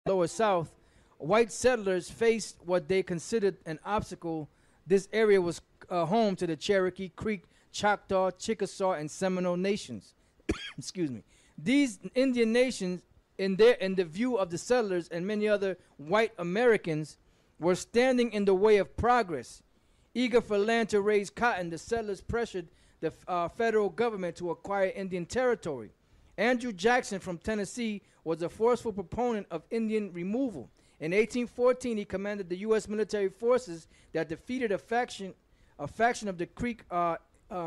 Lower South, white settlers faced what they considered an obstacle. This area was home to the Cherokee, Creek, Choctaw, Chickasaw, and Seminole nations. Excuse me. These Indian nations, in the view of the settlers and many other white Americans, were standing in the way of progress. Eager for land to raise cotton, the settlers pressured the federal government to acquire Indian territory. Andrew Jackson from Tennessee was a forceful proponent of Indian removal. In 1814, he commanded the U.S. military forces that defeated a faction of the Creek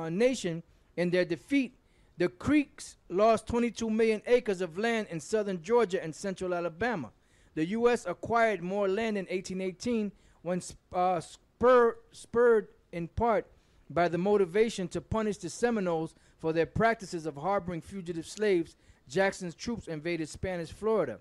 nation. In their defeat, the Creeks lost 22 million acres of land in southern Georgia and central Alabama. The U.S. acquired more land in 1818 when spurred in part by the motivation to punish the Seminoles for their practices of harboring fugitive slaves. Jackson's troops invaded Spanish Florida.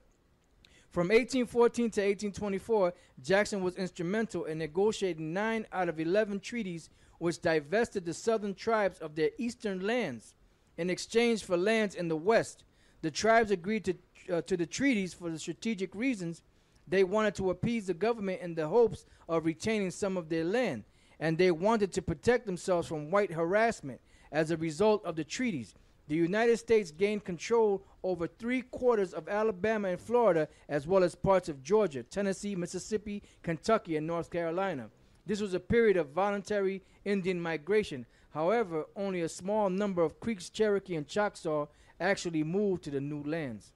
From 1814 to 1824, Jackson was instrumental in negotiating 9 out of 11 treaties which divested the southern tribes of their eastern lands. In exchange for lands in the west, the tribes agreed to the treaties for the strategic reasons. They wanted to appease the government in the hopes of retaining some of their land, and they wanted to protect themselves from white harassment. As a result of the treaties, the United States gained control over 3/4 of Alabama and Florida, as well as parts of Georgia, Tennessee, Mississippi, Kentucky, and North Carolina. This was a period of voluntary Indian migration. However, only a small number of Creeks, Cherokee, and Choctaw actually moved to the new lands.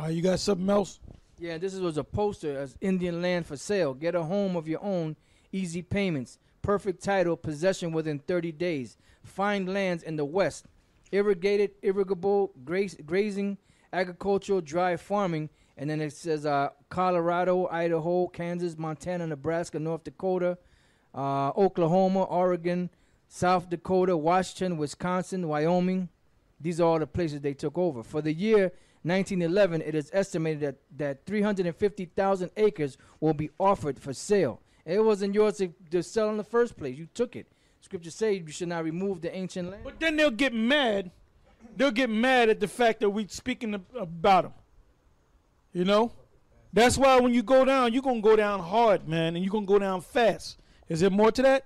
You got something else? Yeah, this was a poster as Indian land for sale. Get a home of your own, easy payments, perfect title, possession within 30 days. Find lands in the west, irrigated, irrigable, grazing, agricultural, dry farming. And then it says Colorado, Idaho, Kansas, Montana, Nebraska, North Dakota, Oklahoma, Oregon, South Dakota, Washington, Wisconsin, Wyoming. These are all the places they took over. For the year 1911, it is estimated that 350,000 acres will be offered for sale. It wasn't yours to sell in the first place. You took it. Scripture says you should not remove the ancient land. But then they'll get mad. They'll get mad at the fact that we're speaking about them. You know? That's why when you go down, you're going to go down hard, man, and you're going to go down fast. Is there more to that?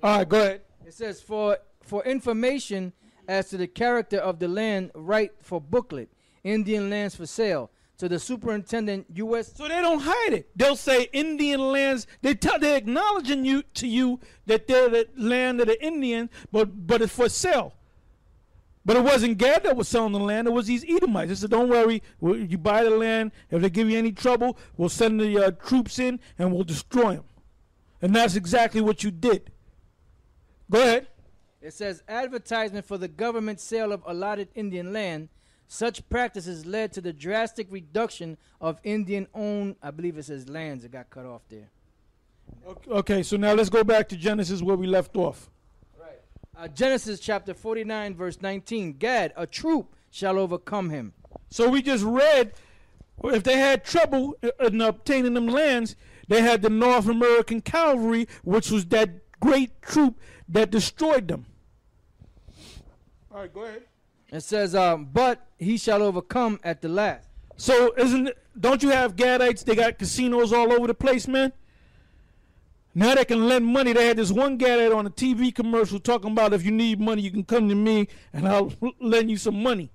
All right, go ahead. It says, for information as to the character of the land, write for booklet, Indian lands for sale, to the superintendent, U.S. So they don't hide it. They'll say Indian lands. They're acknowledging to you that they're the land of the Indians, but it's for sale. But it wasn't Gad that was selling the land. It was these Edomites. They said, don't worry. You buy the land. If they give you any trouble, we'll send the troops in and we'll destroy them. And that's exactly what you did. Go ahead. It says, advertisement for the government sale of allotted Indian land. Such practices led to the drastic reduction of Indian-owned, I believe it says lands. It got cut off there. Okay, so now let's go back to Genesis where we left off. Right. Genesis chapter 49, verse 19. Gad, a troop shall overcome him. So we just read, if they had trouble in obtaining them lands, they had the North American cavalry, which was that great troop that destroyed them. All right, go ahead. It says, but he shall overcome at the last. So don't you have Gadites? They got casinos all over the place, man. Now they can lend money. They had this one Gadite on a TV commercial talking about if you need money, you can come to me and I'll lend you some money.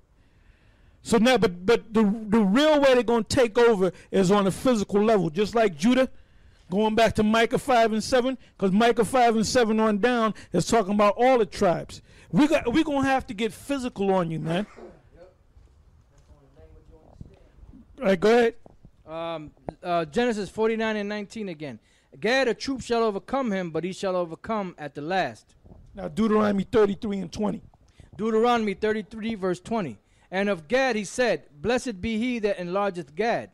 So now, but the real way they're going to take over is on a physical level, just like Judah. Going back to Micah 5 and 7, because Micah 5 and 7 on down is talking about all the tribes. We're going to have to get physical on you, man. All right, go ahead. Genesis 49 and 19 again. Gad, a troop shall overcome him, but he shall overcome at the last. Now Deuteronomy 33 and 20. Deuteronomy 33 verse 20. And of Gad he said, blessed be he that enlargeth Gad.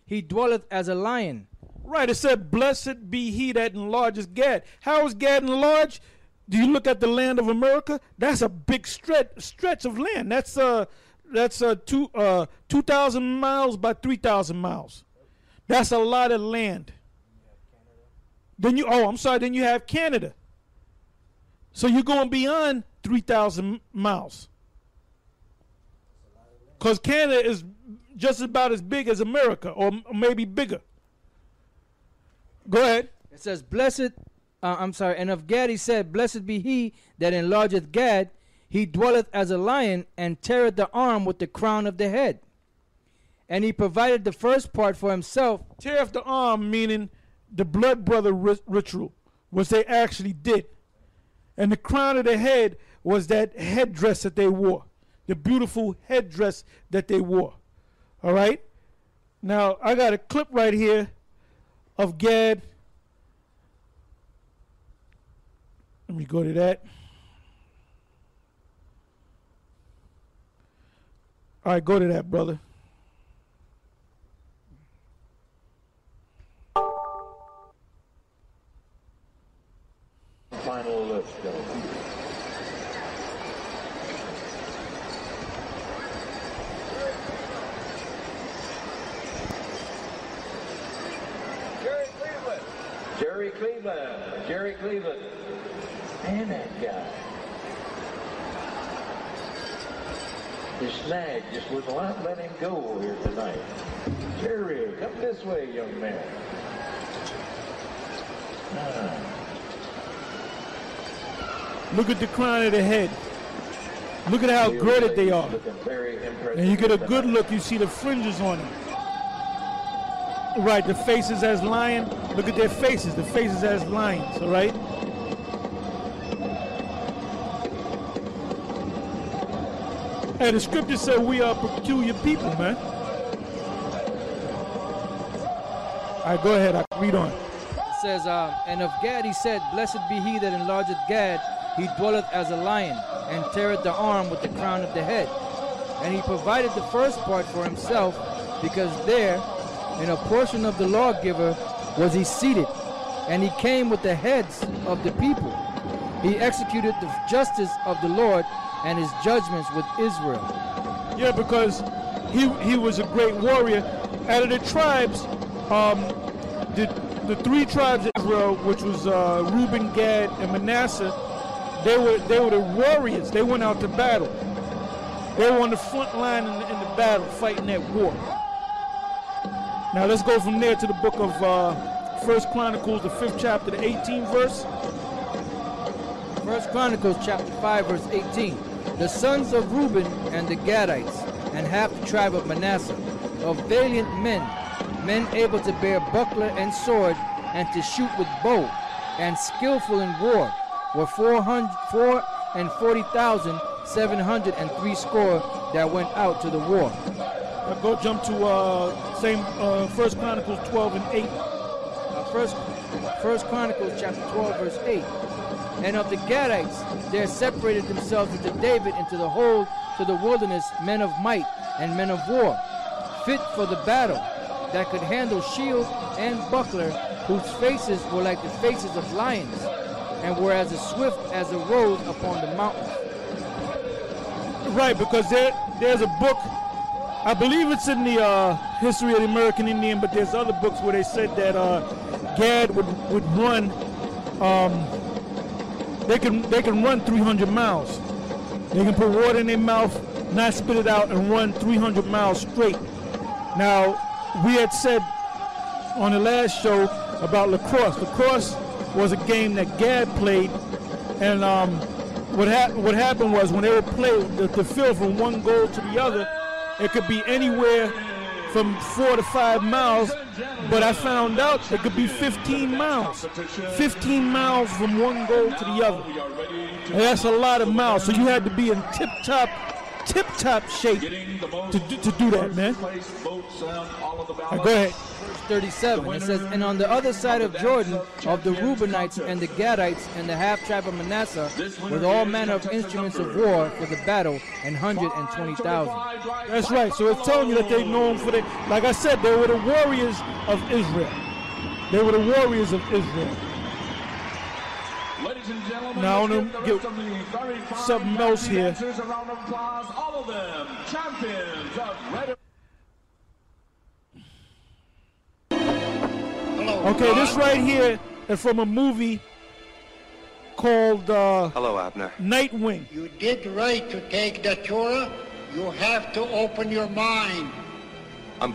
He dwelleth as a lion. Right, it said, blessed be he that enlarges Gad. How is Gad enlarged? Do you look at the land of America? That's a big stretch of land. That's 2,000 miles by 3,000 miles. That's a lot of land. Then you have Canada. So you're going beyond 3,000 miles. Because Canada is just about as big as America, or maybe bigger. Go ahead. It says, and of Gad he said, blessed be he that enlargeth Gad, he dwelleth as a lion, and teareth the arm with the crown of the head. And he provided the first part for himself. Teareth the arm, meaning the blood brother ritual, which they actually did. And the crown of the head was that headdress that they wore, the beautiful headdress that they wore. All right? Now, I got a clip right here of Gad. Let me go to that. All right, go to that, brother. Final list, go. Jerry Cleveland. Man, that guy. His snag just would not let him go here tonight. Jerry, come this way, young man. Look at the crown of the head. Look at how girded they are. And you get a good look, you see the fringes on them. Right, the faces as lion. Look at their faces. The faces as lions, all right? Hey, the scripture said we are peculiar people, man. All right, go ahead. I can read on. It says, and of Gad he said, blessed be he that enlargeth Gad, he dwelleth as a lion, and teareth the arm with the crown of the head. And he provided the first part for himself, because there, in a portion of the lawgiver, was he seated, and he came with the heads of the people. He executed the justice of the Lord and his judgments with Israel. Yeah, because he was a great warrior. Out of the tribes, the three tribes of Israel, which was Reuben, Gad, and Manasseh, they were the warriors. They went out to battle. They were on the front line in the battle, fighting that war. Now let's go from there to the book of 1 Chronicles, the 5th chapter, the 18th verse. 1 Chronicles chapter 5, verse 18. The sons of Reuben and the Gadites, and half the tribe of Manasseh, of valiant men, men able to bear buckler and sword, and to shoot with bow, and skillful in war, were 440,703 that went out to the war. Now go jump to 1 Chronicles 12 and 8. First Chronicles chapter 12, verse 8. And of the Gadites, there separated themselves unto David into the whole to the wilderness men of might and men of war, fit for the battle, that could handle shield and buckler, whose faces were like the faces of lions, and were as swift as a rose upon the mountains. Right, because there's a book, I believe it's in the history of the American Indian, but there's other books where they said that Gad would run. They can run 300 miles. They can put water in their mouth, not spit it out, and run 300 miles straight. Now, we had said on the last show about lacrosse. Lacrosse was a game that Gad played, and what happened was when they would play the field from one goal to the other, it could be anywhere from 4 to 5 miles, but I found out it could be 15 miles. 15 miles from one goal to the other. And that's a lot of miles, so you had to be in tip-top shape to do that, man. Right, go ahead. Verse 37, it says, and on the other side of Jordan, of the Reubenites and the Gadites and the half-tribe of Manasseh, with all manner of instruments of war for the battle, and 120,000. That's right. So it's telling you that they're known for the, like I said, they were the warriors of Israel. They were the warriors of Israel. Ladies and gentlemen, now I want to get something else here. A round of applause, all of them, champions of Red. Okay, this right here is from a movie called Hello, Abner. Nightwing. You did right to take the Torah. You have to open your mind. I'm